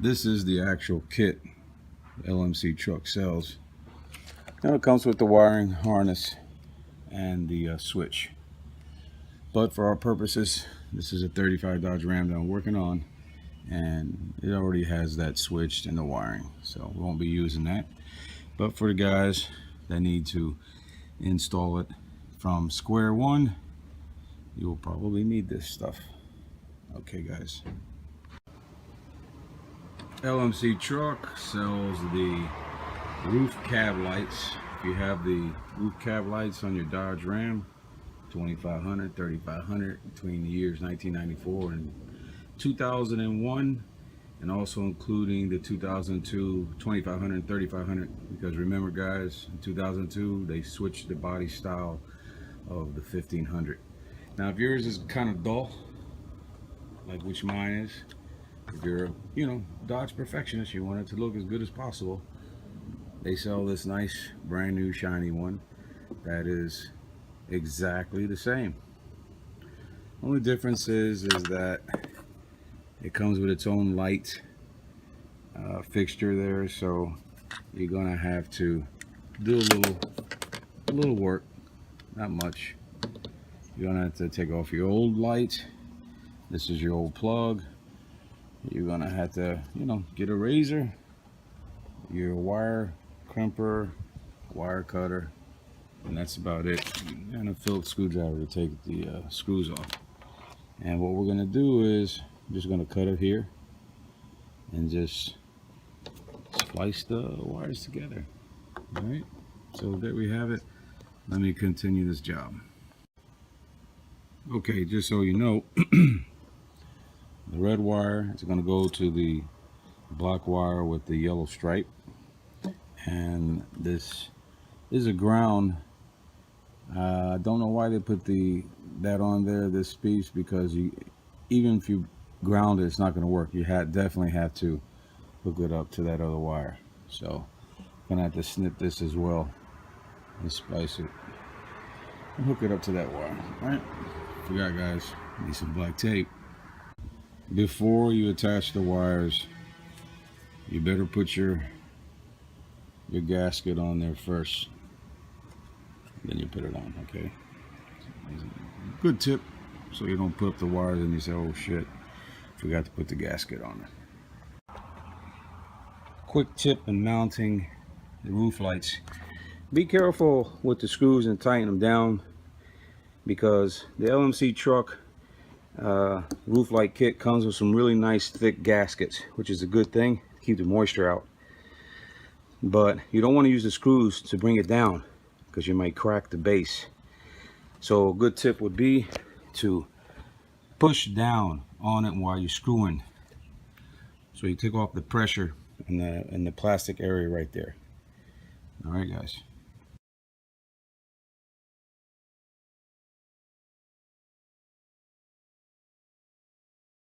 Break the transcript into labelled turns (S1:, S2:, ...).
S1: This is the actual kit LMC truck sells. Now it comes with the wiring harness and the switch. But for our purposes, this is a 35 Dodge Ram that I'm working on, and it already has that switched and the wiring, so we won't be using that. But for the guys that need to install it from square one, you will probably need this stuff. Okay guys, LMC truck sells the roof cab lights. If you have the roof cab lights on your Dodge Ram 2500, 3500 between the years 1994 and 2001, and also including the 2002 2500 and 3500, because remember guys, in 2002 they switched the body style of the 1500. Now if yours is kind of dull like which mine is, if you're Dodge perfectionist, you want it to look as good as possible, they sell this nice brand new shiny one that is exactly the same. Only difference is that it comes with its own light fixture there, so you're gonna have to do a little work, not much. You're gonna have to take off your old light. This is your old plug. You're gonna have to get a razor, your wire crimper, wire cutter, and that's about it, and a Phillips screwdriver to take the screws off. And what we're going to do is I'm just going to cut it here and just splice the wires together. All right, so there we have it. Let me continue this job. Okay, just so you know, the red wire is going to go to the black wire with the yellow stripe, and this is a ground. I don't know why they put that on there, this piece, because even if you ground it, it's not going to work. You definitely have to hook it up to that other wire. So I'm gonna have to snip this as well and splice it and hook it up to that wire. All right, forgot guys, need some black tape. Before you attach the wires, you better put your gasket on there first, then you put it on. Okay, good tip, so you don't put up the wires and you say, oh shit, forgot to put the gasket on it. Quick tip in mounting the roof lights: be careful with the screws and tighten them down, because the LMC truck roof light kit comes with some really nice thick gaskets, which is a good thing to keep the moisture out. But you don't want to use the screws to bring it down, because you might crack the base. So a good tip would be to push down on it while you're screwing, so you take off the pressure in the plastic area right there. All right guys.